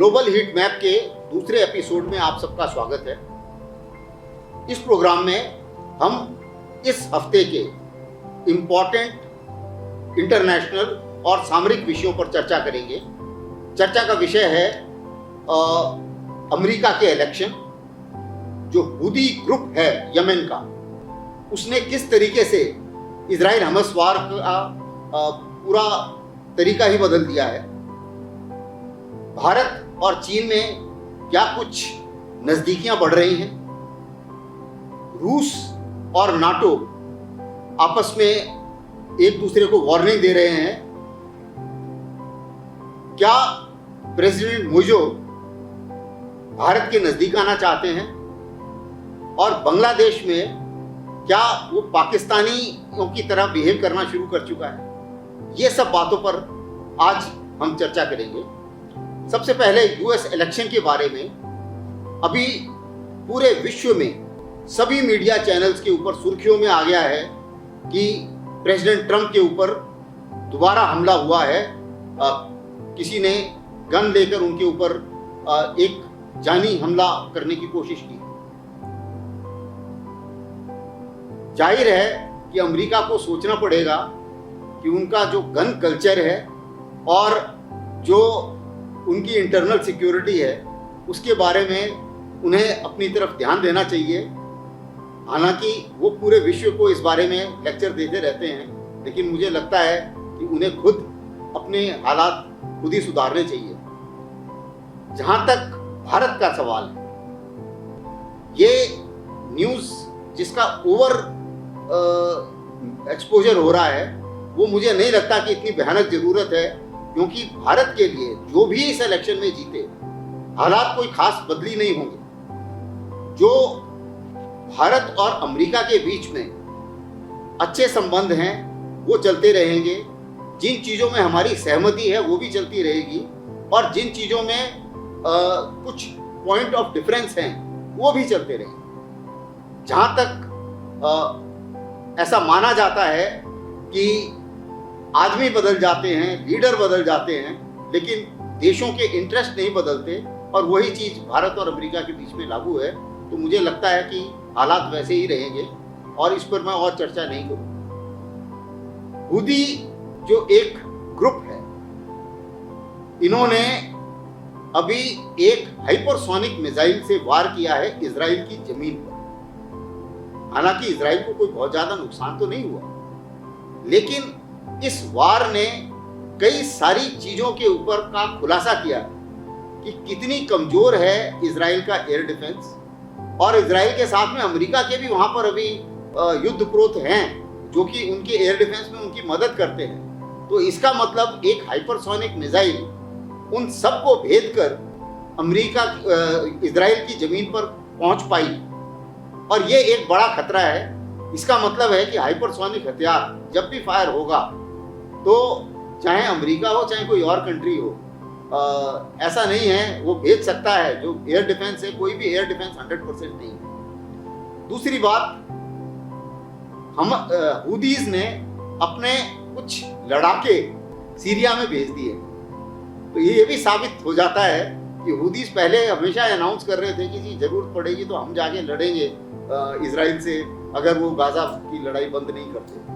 Global heat map के दूसरे episode में आप सबका स्वागत है। इस प्रोग्राम में हम इस हफ्ते के इम्पॉर्टेंट इंटरनेशनल और सामरिक विषयों पर चर्चा करेंगे। चर्चा का विषय है अमेरिका के इलेक्शन। जो हूदी ग्रुप है यमन का, उसने किस तरीके से इजराइल हमास वार का पूरा तरीका ही बदल दिया है। भारत और चीन में क्या कुछ नजदीकियां बढ़ रही हैं। रूस और नाटो आपस में एक दूसरे को वार्निंग दे रहे हैं। क्या प्रेसिडेंट मुइज़ो भारत के नजदीक आना चाहते हैं, और बांग्लादेश में क्या वो पाकिस्तानियों की तरह बिहेव करना शुरू कर चुका है। ये सब बातों पर आज हम चर्चा करेंगे। सबसे पहले यूएस इलेक्शन के बारे में। अभी पूरे विश्व में सभी मीडिया चैनल्स के ऊपर सुर्खियों में आ गया है कि प्रेसिडेंट ट्रंप के ऊपर दोबारा हमला हुआ है। किसी ने गन लेकर उनके ऊपर एक जानी हमला करने की कोशिश की। जाहिर है कि अमेरिका को सोचना पड़ेगा कि उनका जो गन कल्चर है और जो उनकी इंटरनल सिक्योरिटी है, उसके बारे में उन्हें अपनी तरफ ध्यान देना चाहिए। हालांकि वो पूरे विश्व को इस बारे में लेक्चर देते रहते हैं, लेकिन मुझे लगता है कि उन्हें खुद अपने हालात खुद ही सुधारने चाहिए। जहां तक भारत का सवाल है, ये न्यूज़ जिसका ओवर एक्सपोजर हो रहा है, वो मुझे नहीं लगता कि इतनी भयानक जरूरत है, क्योंकि भारत के लिए जो भी इस इलेक्शन में जीते, हालात कोई खास बदली नहीं होंगे। जो भारत और अमेरिका के बीच में अच्छे संबंध हैं वो चलते रहेंगे। जिन चीज़ों में हमारी सहमति है वो भी चलती रहेगी, और जिन चीज़ों में कुछ पॉइंट ऑफ डिफरेंस हैं वो भी चलते रहेंगे। जहाँ तक ऐसा माना जाता है कि आदमी बदल जाते हैं, लीडर बदल जाते हैं, लेकिन देशों के इंटरेस्ट नहीं बदलते, और वही चीज़ भारत और अमेरिका के बीच में लागू है। तो मुझे लगता है कि हालात वैसे ही रहेंगे, और इस पर मैं और चर्चा नहीं करूँ। हूदी जो एक ग्रुप है, इन्होंने अभी एक हाइपरसोनिक मिसाइल से वार किया है इजराइल की जमीन पर। हालांकि इजराइल को कोई बहुत ज्यादा नुकसान तो नहीं हुआ, लेकिन इस वार ने कई सारी चीजों के ऊपर का खुलासा किया कि कितनी कमजोर है इजराइल का एयर डिफेंस, और इजराइल के साथ में अमेरिका के भी वहां पर अभी युद्धप्रोत हैं जो कि उनके एयर डिफेंस में उनकी मदद करते हैं। तो इसका मतलब एक हाइपरसोनिक मिसाइल उन सबको भेद कर अमेरिका इजराइल की जमीन पर पहुंच पाई, और ये एक बड़ा खतरा है। इसका मतलब है कि हाइपरसोनिक हथियार जब भी फायर होगा, तो चाहे अमेरिका हो चाहे कोई और कंट्री हो, ऐसा नहीं है, वो भेज सकता है। जो एयर डिफेंस है, कोई भी एयर डिफेंस 100% नहीं है। दूसरी बात, हम हूदीज ने अपने कुछ लड़ाके सीरिया में भेज दिए। तो ये भी साबित हो जाता है कि हूदीज पहले हमेशा अनाउंस कर रहे थे कि जी जरूरत पड़ेगी तो हम जाके लड़ेंगे इजराइल से, अगर वो गाजा की लड़ाई बंद नहीं करते।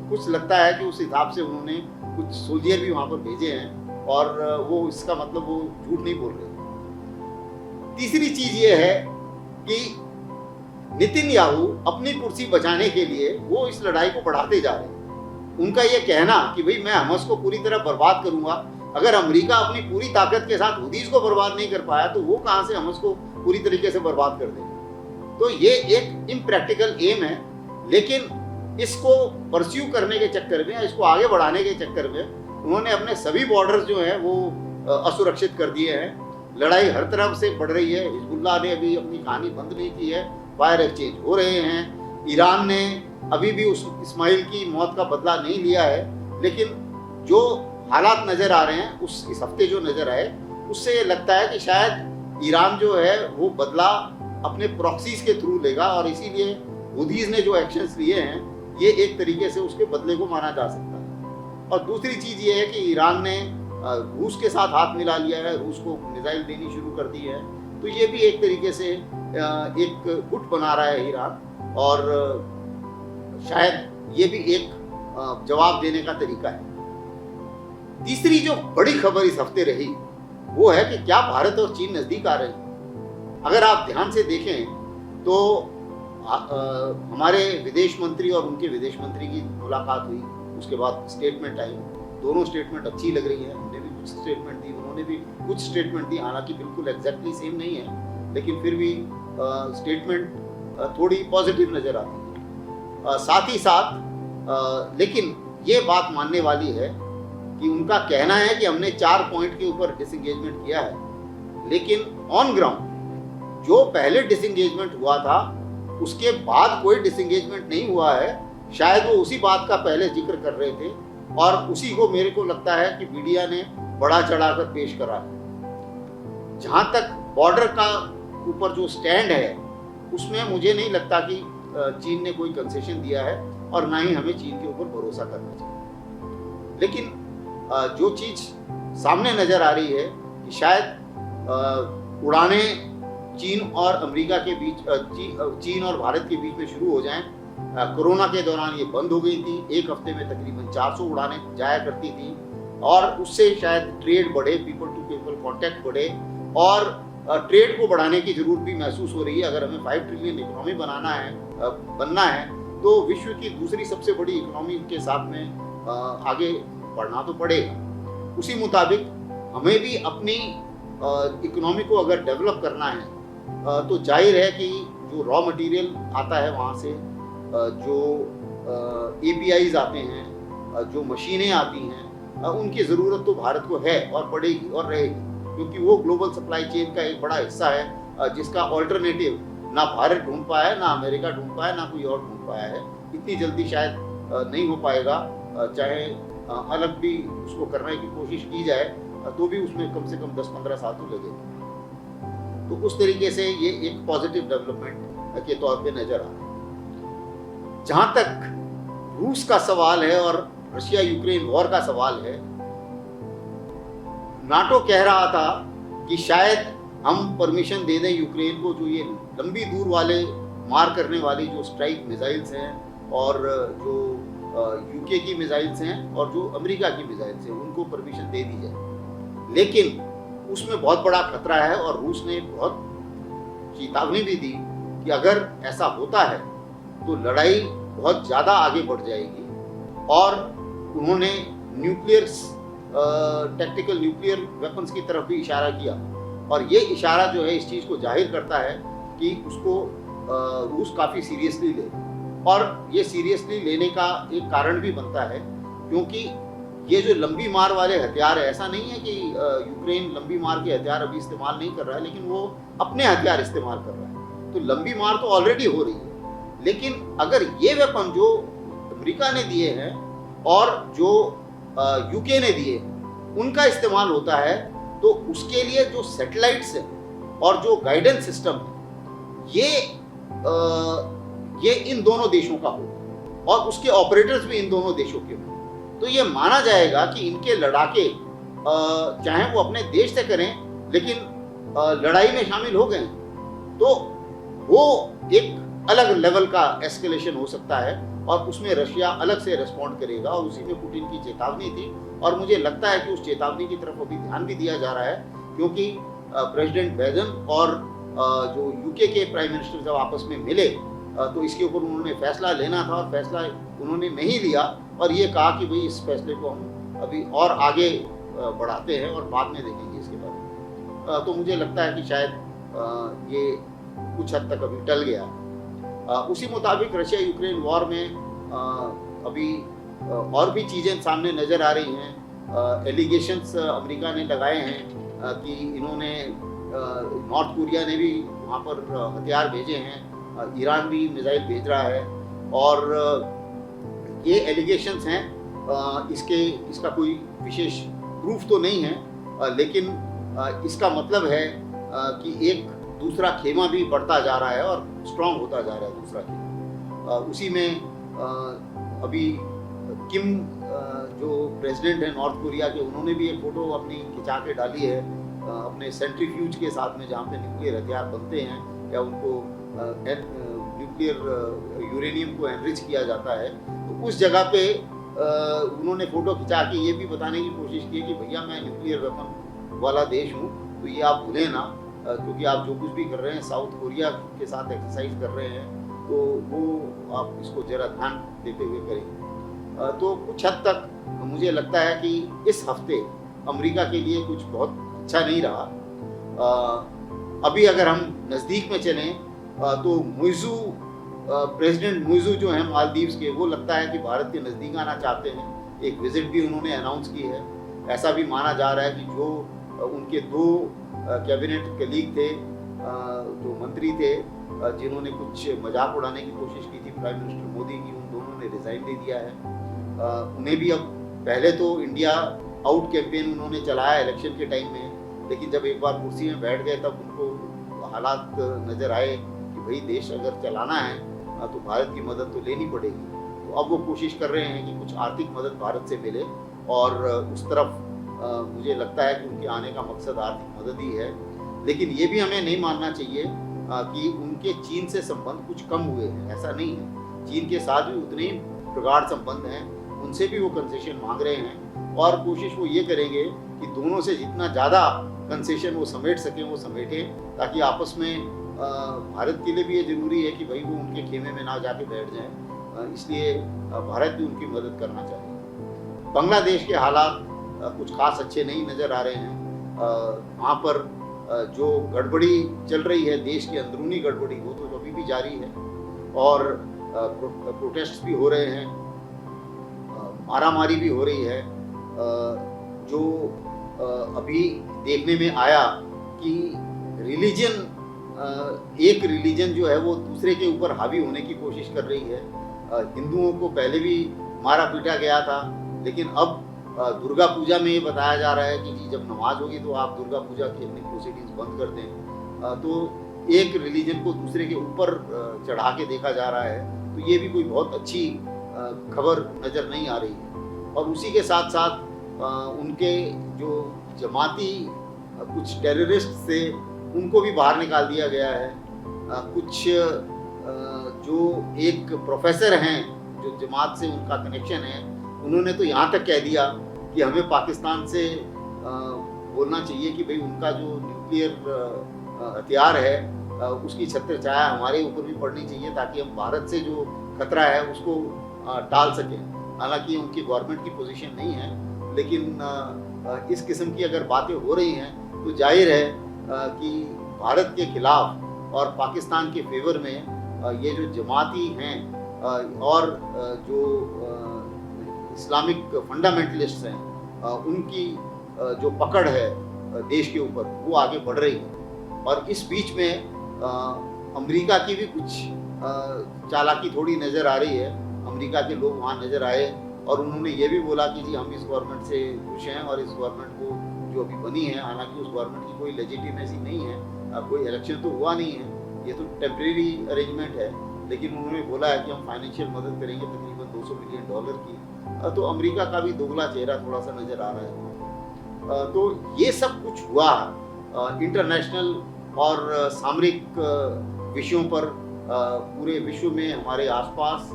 कुछ लगता है कि उस हिसाब से उन्होंने कुछ सोल्जियर भी वहाँ पर भेजे हैं, और वो इसका मतलब वो झूठ नहीं बोल रहे। तीसरी चीज ये है कि नेतन्याहू अपनी कुर्सी बचाने के लिए वो इस लड़ाई को बढ़ाते जा रहे हैं। उनका ये कहना कि भाई मैं हमास को पूरी तरह बर्बाद करूंगा, अगर अमेरिका अपनी पूरी ताकत के साथ हूदीज को बर्बाद नहीं कर पाया, तो वो कहाँ से हमास को पूरी तरीके से बर्बाद कर देगा। तो ये एक इम्प्रैक्टिकल एम है, लेकिन इसको परस्यू करने के चक्कर में, इसको आगे बढ़ाने के चक्कर में, उन्होंने अपने सभी बॉर्डर्स जो हैं वो असुरक्षित कर दिए हैं। लड़ाई हर तरफ से बढ़ रही है। हिजबुल्लाह ने अभी अपनी कहानी बंद नहीं की है, फायर एक्सचेंज हो रहे हैं। ईरान ने अभी भी उस इस्माइल की मौत का बदला नहीं लिया है, लेकिन जो हालात नज़र आ रहे हैं, इस हफ्ते जो नज़र आए, उससे ये लगता है कि शायद ईरान जो है वो बदला अपने प्रॉक्सीज के थ्रू लेगा, और इसीलिए हूदीज ने जो एक्शंस लिए हैं, ये एक तरीके से उसके बदले को माना जा सकता है। और दूसरी चीज़ ये है कि ईरान ने रूस के साथ हाथ मिला लिया है, रूस को मिसाइल देनी शुरू कर दी है। तो ये भी एक तरीके से एक गुट बना रहा है ईरान, और शायद ये भी एक जवाब देने का तरीका है। तीसरी जो बड़ी खबर इस हफ्ते रही वो है कि क्या भारत और चीन नजदीक आ रहे हैं। अगर आप ध्यान से देखें तो हमारे विदेश मंत्री और उनके विदेश मंत्री की मुलाकात हुई, उसके बाद स्टेटमेंट आई। दोनों स्टेटमेंट अच्छी लग रही है। हमने भी कुछ स्टेटमेंट दी, उन्होंने भी कुछ स्टेटमेंट दी, हालांकि बिल्कुल एग्जैक्टली सेम नहीं है, लेकिन फिर भी स्टेटमेंट थोड़ी पॉजिटिव नजर आती है। साथ ही साथ लेकिन ये बात मानने वाली है कि उनका कहना है कि हमने 4 पॉइंट के ऊपर डिसएंगेजमेंट किया है, लेकिन ऑन ग्राउंड जो पहले डिसएंगेजमेंट हुआ था उसके बाद कोई डिसएंगेजमेंट नहीं हुआ है। शायद वो उसी बात का पहले जिक्र कर रहे थे, और उसी को मेरे को लगता है कि मीडिया ने बढ़ा चढ़ाकर पेश करा है। जहां तक बॉर्डर का ऊपर जो स्टैंड है उसमें मुझे नहीं लगता कि चीन ने कोई कंसेशन दिया है, और ना ही हमें चीन के ऊपर भरोसा करना चाहिए। लेकिन जो चीज सामने नजर आ रही है कि शायद उड़ानें चीन और अमेरिका के बीच, चीन और भारत के बीच में शुरू हो जाएं। कोरोना के दौरान ये बंद हो गई थी, एक हफ्ते में तकरीबन 400 उड़ानें जाया करती थी, और उससे शायद ट्रेड बढ़े, पीपल टू पीपल कांटेक्ट बढ़े, और ट्रेड को बढ़ाने की जरूरत भी महसूस हो रही है। अगर हमें 5 ट्रिलियन इकोनॉमी बनना है तो विश्व की दूसरी सबसे बड़ी इकोनॉमी के साथ में आगे बढ़ना तो पड़ेगा। उसी मुताबिक हमें भी अपनी इकोनॉमी को अगर डेवलप करना है तो जाहिर है कि जो रॉ मटेरियल आता है वहाँ से, जो APIs आते हैं, जो मशीनें आती हैं, उनकी ज़रूरत तो भारत को है और पड़ेगी और रहेगी, क्योंकि वो ग्लोबल सप्लाई चेन का एक बड़ा हिस्सा है जिसका ऑल्टरनेटिव ना भारत ढूंढ पाया है, ना अमेरिका ढूंढ पाया, ना कोई और ढूंढ पाया है। इतनी जल्दी शायद नहीं हो पाएगा, चाहे अलग भी उसको करने की कोशिश की जाए तो भी उसमें कम से कम 10-15 साल तो लगेगा। तो उस तरीके से ये एक पॉजिटिव डेवलपमेंट के तौर पे नजर आ रहा है। जहां तक रूस का सवाल है और रशिया यूक्रेन वॉर का सवाल है, नाटो कह रहा था कि शायद हम परमिशन दे दें यूक्रेन को, जो ये लंबी दूर वाले मार करने वाली जो स्ट्राइक मिसाइल्स हैं और जो यूके की मिसाइल्स हैं और जो अमेरिका की मिसाइल्स हैं, उनको परमिशन दे दी जाए। लेकिन उसमें बहुत बड़ा खतरा है, और रूस ने बहुत चेतावनी भी दी कि अगर ऐसा होता है तो लड़ाई बहुत ज़्यादा आगे बढ़ जाएगी। और उन्होंने टैक्टिकल न्यूक्लियर वेपन्स की तरफ भी इशारा किया, और ये इशारा जो है इस चीज़ को जाहिर करता है कि उसको रूस काफ़ी सीरियसली ले, और ये सीरियसली लेने का एक कारण भी बनता है, क्योंकि ये जो लंबी मार वाले हथियार है, ऐसा नहीं है कि यूक्रेन लंबी मार के हथियार अभी इस्तेमाल नहीं कर रहा है, लेकिन वो अपने हथियार इस्तेमाल कर रहा है। तो लंबी मार तो ऑलरेडी हो रही है, लेकिन अगर ये वेपन जो अमेरिका ने दिए हैं और जो यूके ने दिए उनका इस्तेमाल होता है, तो उसके लिए जो सैटेलाइट्स है और जो गाइडेंस सिस्टम है, ये इन दोनों देशों का हो, और उसके ऑपरेटर्स भी इन दोनों देशों के हों। तो ये माना जाएगा कि इनके लड़ाके चाहे वो अपने देश से करें, लेकिन लड़ाई में शामिल हो गए तो वो एक अलग लेवल का एस्केलेशन हो सकता है, और उसमें रशिया अलग से रिस्पॉन्ड करेगा। और उसी में पुतिन की चेतावनी थी, और मुझे लगता है कि उस चेतावनी की तरफ अभी ध्यान भी दिया जा रहा है, क्योंकि प्रेसिडेंट बाइडेन और जो यूके के प्राइम मिनिस्टर जब आपस में मिले तो इसके ऊपर उन्होंने फैसला लेना था, और फैसला उन्होंने नहीं लिया, और ये कहा कि भाई इस फैसले को हम अभी और आगे बढ़ाते हैं और बाद में देखेंगे इसके बारे में। तो मुझे लगता है कि शायद ये कुछ हद तक अभी टल गया। उसी मुताबिक रशिया यूक्रेन वॉर में अभी और भी चीज़ें सामने नज़र आ रही हैं। एलिगेशंस अमेरिका ने लगाए हैं कि इन्होंने, नॉर्थ कोरिया ने भी वहाँ पर हथियार भेजे हैं, ईरान भी मिसाइल भेज रहा है, और ये एलिगेशंस हैं। इसका कोई विशेष प्रूफ तो नहीं है, लेकिन इसका मतलब है कि एक दूसरा खेमा भी बढ़ता जा रहा है और स्ट्रांग होता जा रहा है दूसरा खेमा। उसी में अभी किम जो प्रेसिडेंट है नॉर्थ कोरिया के, उन्होंने भी एक फ़ोटो अपनी खिंचा के डाली है अपने सेंट्रीफ्यूज के साथ में, जहाँ पे न्यूक्लियर हथियार बनते हैं या उनको न्यूक्लियर यूरेनियम को एनरिच किया जाता है। तो उस जगह पे उन्होंने फ़ोटो खिंचा के ये भी बताने की कोशिश की कि भैया मैं न्यूक्लियर वेपन वाला देश हूँ, तो ये आप भूलें ना, क्योंकि आप जो कुछ भी कर रहे हैं साउथ कोरिया के साथ एक्सरसाइज कर रहे हैं, तो वो आप इसको ज़रा ध्यान देते हुए करें। तो कुछ हद तक मुझे लगता है कि इस हफ्ते अमेरिका के लिए कुछ बहुत अच्छा नहीं रहा। अभी अगर हम नज़दीक में चलें तो मुइज़ू प्रेसिडेंट मुइज़ू जो हैं मालदीव्स के, वो लगता है कि भारत के नज़दीक आना चाहते हैं। एक विज़िट भी उन्होंने अनाउंस की है। ऐसा भी माना जा रहा है कि जो उनके 2 कैबिनेट कलीग थे, जो मंत्री थे, जिन्होंने कुछ मजाक उड़ाने की कोशिश की थी प्राइम मिनिस्टर मोदी की, उन दोनों ने रिज़ाइन दे दिया है। उन्हें भी अब, पहले तो इंडिया आउट कैंपेन उन्होंने चलाया इलेक्शन के टाइम में, लेकिन जब एक बार कुर्सी में बैठ गए तब उनको हालात नज़र आए कि भाई देश अगर चलाना है तो भारत की मदद तो लेनी पड़ेगी। तो अब वो कोशिश कर रहे हैं कि कुछ आर्थिक मदद भारत से मिले, और उस तरफ मुझे लगता है कि उनके आने का मकसद आर्थिक मदद ही है। लेकिन ये भी हमें नहीं मानना चाहिए कि उनके चीन से संबंध कुछ कम हुए हैं, ऐसा नहीं है। चीन के साथ भी उतने ही प्रगाढ़ संबंध हैं, उनसे भी वो कंसेशन मांग रहे हैं, और कोशिश वो ये करेंगे कि दोनों से जितना ज़्यादा कंसेशन वो समेट सकें वो समेटें, ताकि आपस में भारत के लिए भी ये ज़रूरी है कि भाई वो उनके खेमे में ना जाके बैठ जाएं, इसलिए भारत भी उनकी मदद करना चाहिए। बांग्लादेश के हालात कुछ खास अच्छे नहीं नज़र आ रहे हैं। वहाँ पर जो गड़बड़ी चल रही है, देश की अंदरूनी गड़बड़ी, वो तो अभी भी जारी है, और प्रोटेस्ट भी हो रहे हैं, मारामारी भी हो रही है। जो अभी देखने में आया कि एक रिलीजन जो है वो दूसरे के ऊपर हावी होने की कोशिश कर रही है। हिंदुओं को पहले भी मारा पीटा गया था, लेकिन अब दुर्गा पूजा में ये बताया जा रहा है कि जी जब नमाज होगी तो आप दुर्गा पूजा की अपनी प्रोसीडिंग्स बंद कर दें। तो एक रिलीजन को दूसरे के ऊपर चढ़ा के देखा जा रहा है, तो ये भी कोई बहुत अच्छी खबर नज़र नहीं आ रही है। और उसी के साथ साथ उनके जो जमाती कुछ टेररिस्ट थे, उनको भी बाहर निकाल दिया गया है। कुछ जो एक प्रोफेसर हैं जो जमात से उनका कनेक्शन है, उन्होंने तो यहाँ तक कह दिया कि हमें पाकिस्तान से बोलना चाहिए कि भाई उनका जो न्यूक्लियर हथियार है उसकी छत्र छाया हमारे ऊपर भी पड़नी चाहिए, ताकि हम भारत से जो खतरा है उसको टाल सकें। हालांकि उनकी गवर्नमेंट की पोजीशन नहीं है, लेकिन इस किस्म की अगर बातें हो रही हैं तो जाहिर है कि भारत के खिलाफ और पाकिस्तान के फेवर में ये जो जमाती हैं और जो इस्लामिक फंडामेंटलिस्ट्स हैं, उनकी जो पकड़ है देश के ऊपर वो आगे बढ़ रही है। और इस बीच में अमेरिका की भी कुछ चालाकी थोड़ी नज़र आ रही है। अमेरिका के लोग वहाँ नज़र आए और उन्होंने ये भी बोला कि जी हम इस गवर्नमेंट से खुश हैं, और इस गवर्नमेंट को जो अभी बनी है, हालांकि उस गवर्नमेंट की कोई लेजिटिमेसी नहीं है, कोई इलेक्शन तो हुआ नहीं है, ये तो टेम्परेरी अरेंजमेंट है, लेकिन उन्होंने बोला है कि हम फाइनेंशियल मदद करेंगे तकरीबन $200 मिलियन की। तो अमेरिका का भी दोगला चेहरा थोड़ा सा नज़र आ रहा है। तो ये सब कुछ हुआ इंटरनेशनल और सामरिक विषयों पर पूरे विश्व में हमारे आसपास,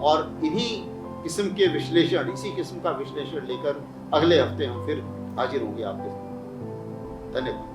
और इन्हीं किस्म के विश्लेषण, इसी किस्म का विश्लेषण लेकर अगले हफ्ते हम फिर हाजिर होंगे आपके साथ। धन्यवाद।